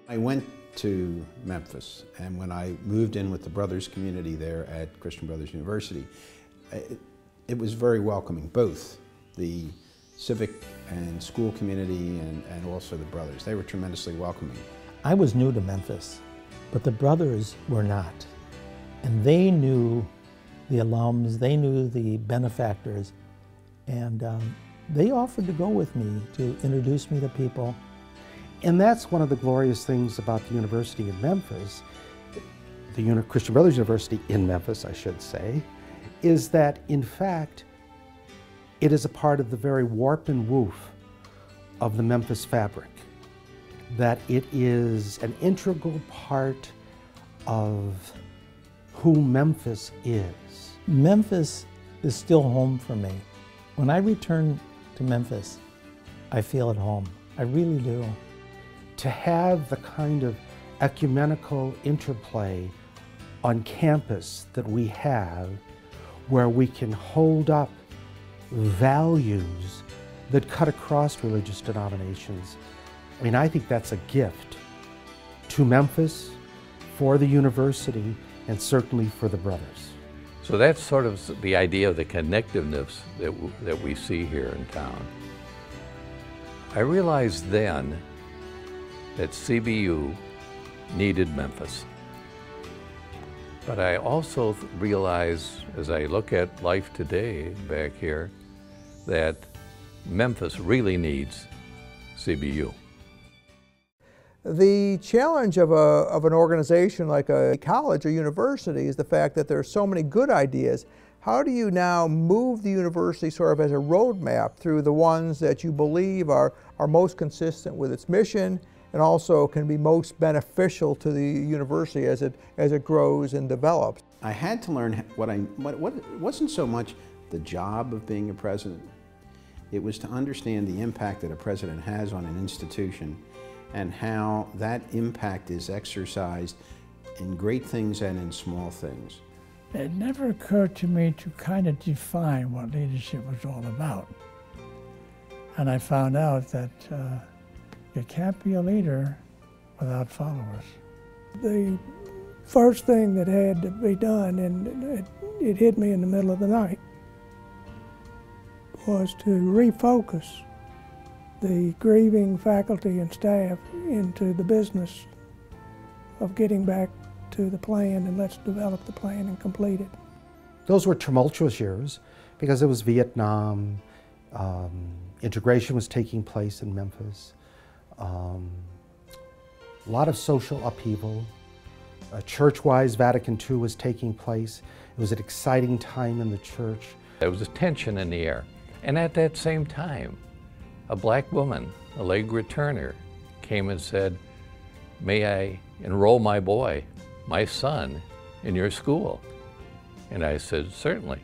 I went to Memphis, and when I moved in with the Brothers community there at Christian Brothers University, it was very welcoming, both the civic and school community and also the Brothers. They were tremendously welcoming. I was new to Memphis, but the Brothers were not. And they knew the alums, they knew the benefactors, and they offered to go with me to introduce me to people. And that's one of the glorious things about the university in Memphis, the Christian Brothers University in Memphis, I should say, is that in fact, it is a part of the very warp and woof of the Memphis fabric, that it is an integral part of who Memphis is. Memphis is still home for me. When I return to Memphis, I feel at home. I really do. To have the kind of ecumenical interplay on campus that we have, where we can hold up values that cut across religious denominations, I mean, I think that's a gift to Memphis, for the university, and certainly for the Brothers. So that's sort of the idea of the connectiveness that we see here in town. I realized then that CBU needed Memphis. But I also realize, as I look at life today back here, that Memphis really needs CBU. The challenge of an organization like a college or university is the fact that there are so many good ideas. How do you now move the university sort of as a roadmap through the ones that you believe are most consistent with its mission and also can be most beneficial to the university as it grows and develops? I had to learn what it wasn't so much the job of being a president. It was to understand the impact that a president has on an institution and how that impact is exercised in great things and in small things. It never occurred to me to kind of define what leadership was all about. And I found out that you can't be a leader without followers. The first thing that had to be done, and it hit me in the middle of the night, was to refocus the grieving faculty and staff into the business of getting back to the plan, and let's develop the plan and complete it. Those were tumultuous years because it was Vietnam, integration was taking place in Memphis, a lot of social upheaval, church-wise Vatican II was taking place. It was an exciting time in the church. There was a tension in the air. And at that same time, a black woman, a leg returner, came and said, "May I enroll my boy, my son, in your school?" And I said, "Certainly."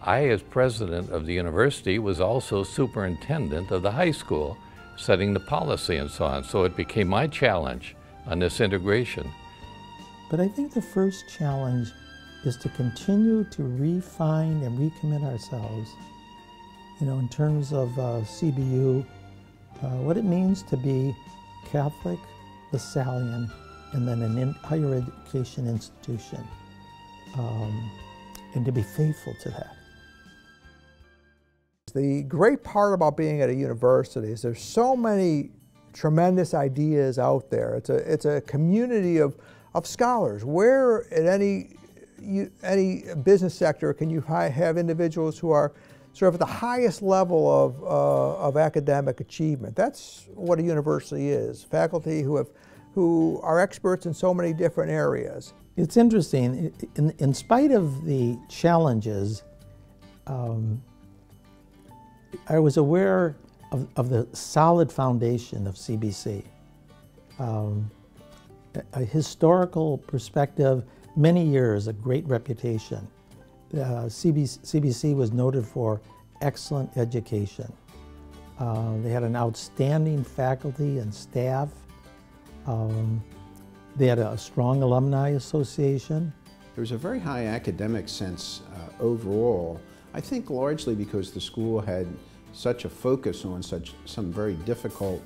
I, as president of the university, was also superintendent of the high school, setting the policy and so on. So it became my challenge on this integration. But I think the first challenge is to continue to refine and recommit ourselves, in terms of CBU, what it means to be Catholic, Lasallian, and then an higher education institution, and to be faithful to that. The great part about being at a university is there's so many tremendous ideas out there. It's a community of scholars. Where at any business sector can you have individuals who are sort of at the highest level of academic achievement? That's what a university is. Faculty who are experts in so many different areas. It's interesting, in spite of the challenges, I was aware of the solid foundation of CBC. A historical perspective, many years, a great reputation. CBC was noted for excellent education. They had an outstanding faculty and staff. They had a strong alumni association. There was a very high academic sense overall, I think largely because the school had such a focus on some very difficult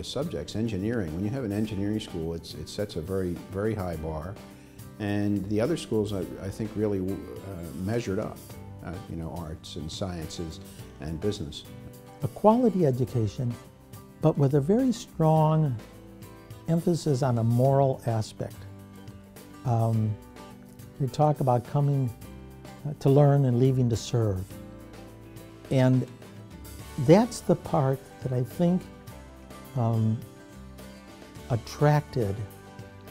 subjects. Engineering, when you have an engineering school, it sets a very, very high bar. And the other schools, I think, really measured up, you know, arts and sciences and business. A quality education, but with a very strong emphasis on a moral aspect. We talk about coming to learn and leaving to serve. And that's the part that I think attracted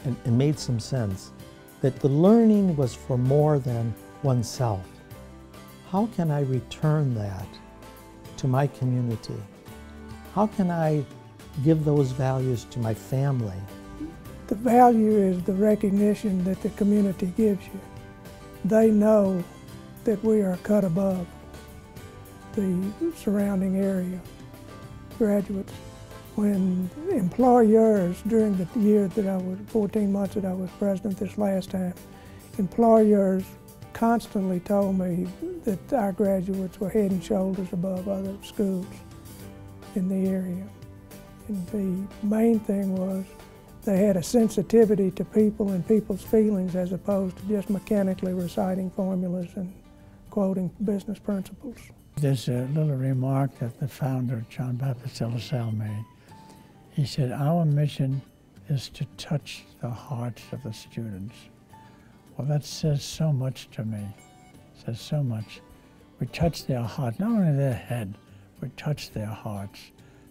and made some sense, that the learning was for more than oneself. How can I return that to my community? How can I give those values to my family? The value is the recognition that the community gives you. They know that we are cut above the surrounding area. Graduates, when employers, during the year that I was, 14 months that I was president this last time, employers constantly told me that our graduates were head and shoulders above other schools in the area. And the main thing was they had a sensitivity to people and people's feelings as opposed to just mechanically reciting formulas and quoting business principles. There's a little remark that the founder, John Baptist de La Salle, made. He said, our mission is to touch the hearts of the students. Well, that says so much to me. It says so much. We touch their heart, not only their head, we touch their hearts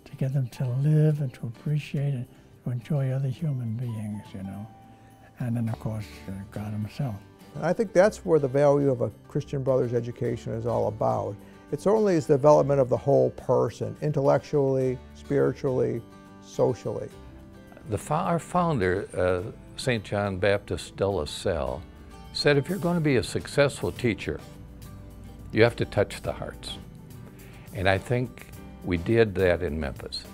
to get them to live and to appreciate and to enjoy other human beings, you know. And then, of course, God himself. And I think that's where the value of a Christian Brothers education is all about. It certainly is the development of the whole person, intellectually, spiritually, socially. Our founder, St. John Baptist de La Salle, said if you're going to be a successful teacher, you have to touch the hearts. And I think we did that in Memphis.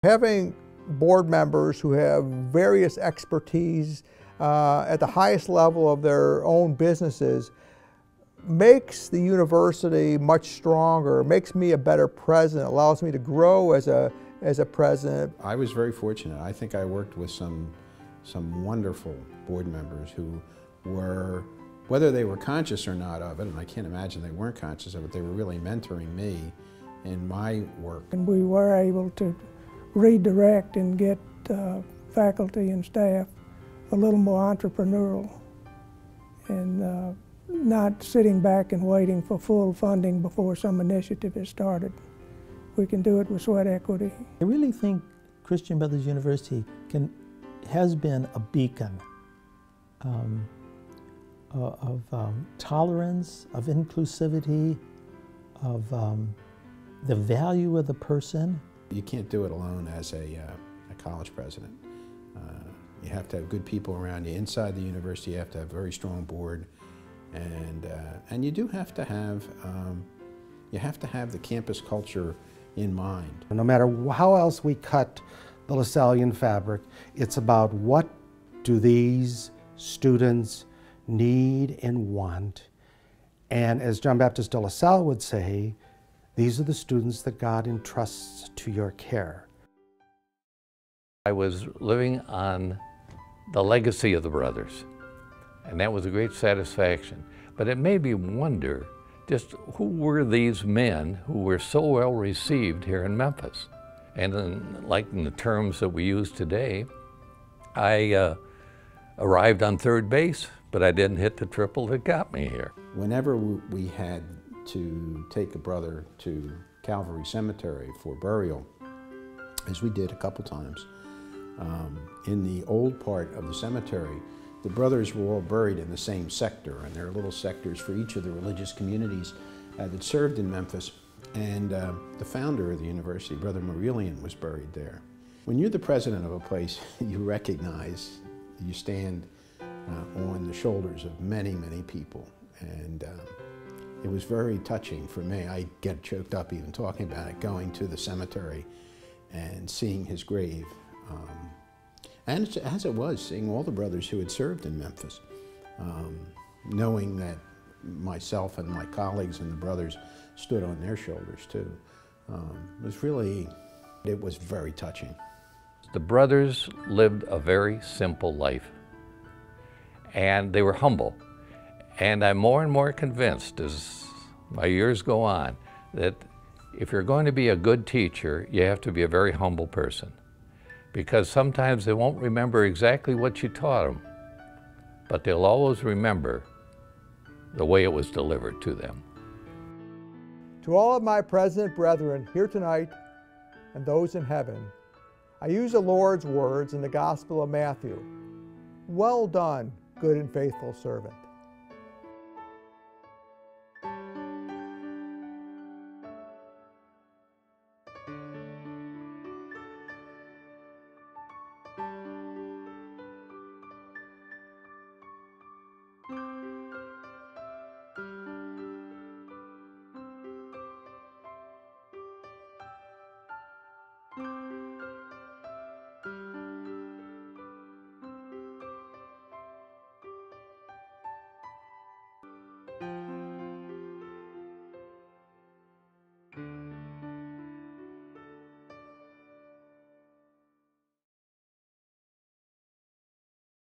Having board members who have various expertise at the highest level of their own businesses makes the university much stronger, makes me a better president, allows me to grow as a president. I was very fortunate. I think I worked with some wonderful board members who were, whether they were conscious or not of it, and I can't imagine they weren't conscious of it, they were really mentoring me in my work. And we were able to redirect and get faculty and staff a little more entrepreneurial and not sitting back and waiting for full funding before some initiative is started. We can do it with sweat equity. I really think Christian Brothers University has been a beacon of tolerance, of inclusivity, of the value of the person. You can't do it alone as a college president. You have to have good people around you. Inside the university, you have to have a very strong board, and you do have to have the campus culture in mind. No matter how else we cut the Lasallian fabric, it's about what do these students need and want. And as John Baptist de La Salle would say, these are the students that God entrusts to your care. I was living on the legacy of the brothers, and that was a great satisfaction. But it made me wonder just who were these men who were so well received here in Memphis? And then, like in the terms that we use today, I arrived on third base, but I didn't hit the triple that got me here. Whenever we had to take a brother to Calvary Cemetery for burial, as we did a couple times, in the old part of the cemetery, the brothers were all buried in the same sector, and there are little sectors for each of the religious communities that served in Memphis. And the founder of the university, Brother Lasallian, was buried there. When you're the president of a place, you recognize, you stand on the shoulders of many, many people. And it was very touching for me. I get choked up even talking about it, going to the cemetery and seeing his grave. And as it was, seeing all the brothers who had served in Memphis, knowing that myself and my colleagues and the brothers stood on their shoulders too. It was very touching. The brothers lived a very simple life, and they were humble. And I'm more and more convinced as my years go on that if you're going to be a good teacher, you have to be a very humble person, because sometimes they won't remember exactly what you taught them, but they'll always remember the way it was delivered to them. To all of my present brethren here tonight and those in heaven, I use the Lord's words in the Gospel of Matthew. Well done, good and faithful servant.